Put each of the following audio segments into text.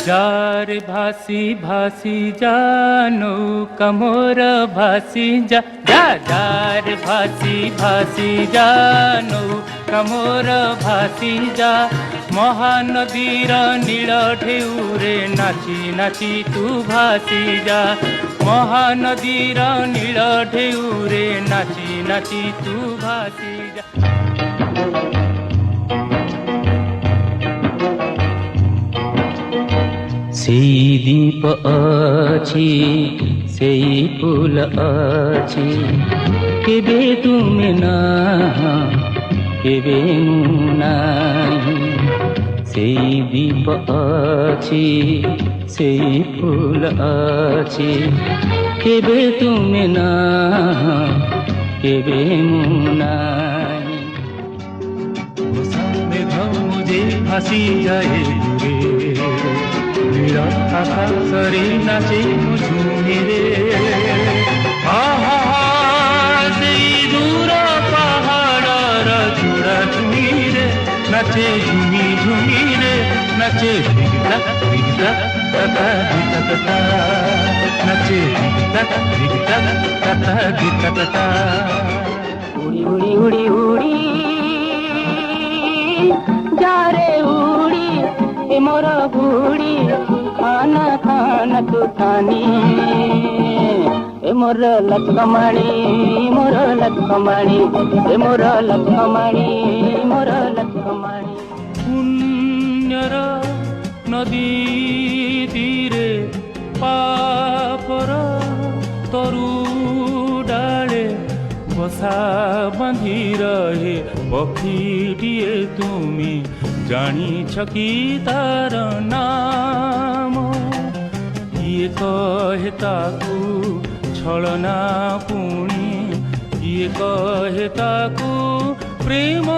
যার ভাসি ভাসি যা নৌকা মোর ভাসি যা, যা যার ভাসি ভাসি যা নৌকা মোর ভাসি যা, মহানদীর নীଳ ঢেউরে নাচি নাচি তু ভাসি যা, মহানদীর নীଳ ঢেউরে নাচি নাচি তু ভাসি যা। সেই দীপ আছে সেই ফুল আছে, কেবে তুমি না কেবে নাই। সেই দীপ আছে সেই ফুল আছে, কেবে তুমি না কেবে নাই। মেঘ মুঝে ভাসি যায় দূরে, আকাশরে নাচে ঝুমিরে, সেই দূর পাহাড়র চূড়া ঝুমিরে নাচে ঝুমি ঝুমিরে, নাচে দিগদা দিগদা তথা দিগদা, নাচে দিগদা দিগদা তথা দিগদা। উড়ি উড়ি উড়ি উড়ি যারে উড়ি এ মোর বুড়ি, খানা খানা তু খানি এ মোর লক্ষমাণি, মোর লক্ষমাণি, এ মোর লক্ষমাণি, মোর লক্ষমাণি। পুণ্যর নদী তীরে পাপর তরু ডালে বসা বাঁধি রহে পক্ষীটিଏ তুমি, জানিছ কি তার নাম? কিଏ কহে তাକୁ ছলনা পুଣି, কিଏ কহে তাକୁ প্রেম?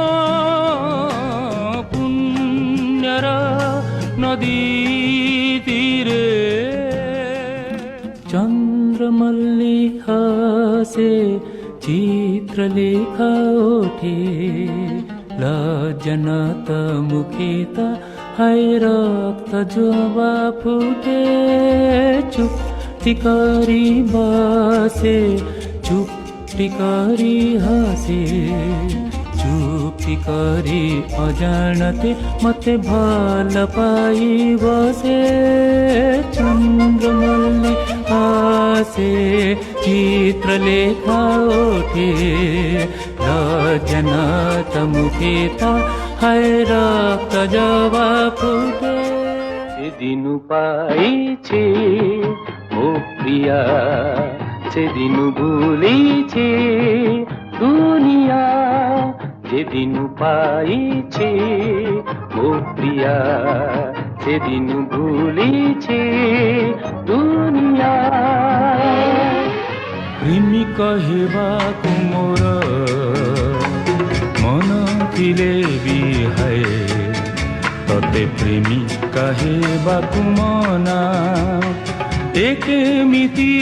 পুণ্যর নদী তীরে চন্দ্রমল্লিকা হাসে, চিত্রলেখা ওঠে, লজ্জনত মুখে তা হায় রক্ত জবা ফুটে। চুপটি করি বসে চুপটি করি হাসে, চুপটি করি অজাণতে মতে ভাল পাই বসে। চন্দ্রমল্লি হাসে চিত্রলেখা ওঠে, লজ্জনত মুখে তা হায় রক্ত জবা ফুটে। সেদিন পাইছে ও প্রিয়া, সেদিন ভুলিছে দুনিয়া, যেদিন পাইছে ও প্রিয়া, সেদিন ভুলিছে দুনিয়া। প্রেমিক হেବାକୁ ମୋର মন ଥିଲେ ବି ହାଏ, ତତେ ପ୍ରେମିକା ହେବାକୁ ମନା। ଏ କେମିତି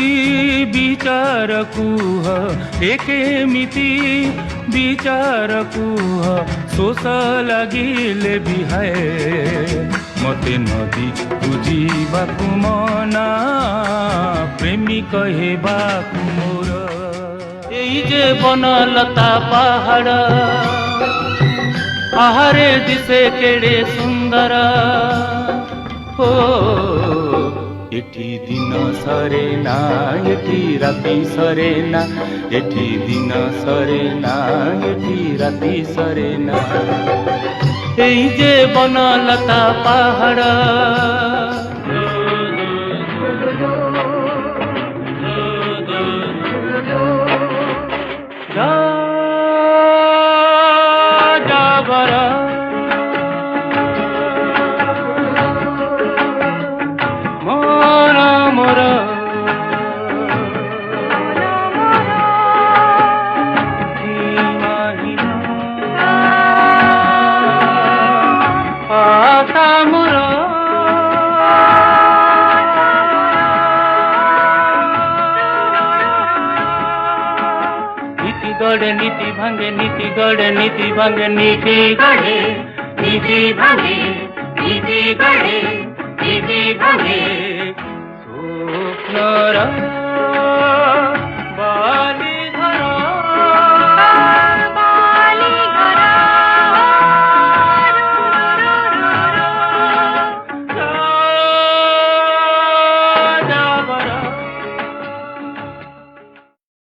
ବିଚାର କୁହ, ଏ କେମିତି ବିଚାର କୁହ, ଶୋଷ ଲାଗିଲେ ବି ହାଏ ମତେ ନଦୀ ବୁଝିବାକୁ ମନା। ପ୍ରେମିକ ହେବାକୁ ମୋର ଏଇ ଯେ ବନଲତା ପାହାଡ଼, ଆହାରେ ଦିଶେ କେଡ଼େ ସୁନ୍ଦର। ଓ ଏଠି ଦିନ ସରେ ନା ଏଠି ରାତି ସରେ ନା, ଏଠି ଦିନ ସରେ ନା ଏଠି ରାତି ସରେ ନା। এই যে বনলতা পাহাড়, ডাবরা মোরা মোরা গড়ে নীতি ভাঙে, নীতি গড়ে, নীতি ভাঙে, নীতি গড়ে, নীতি ভাঙে, নীতি গড়ে।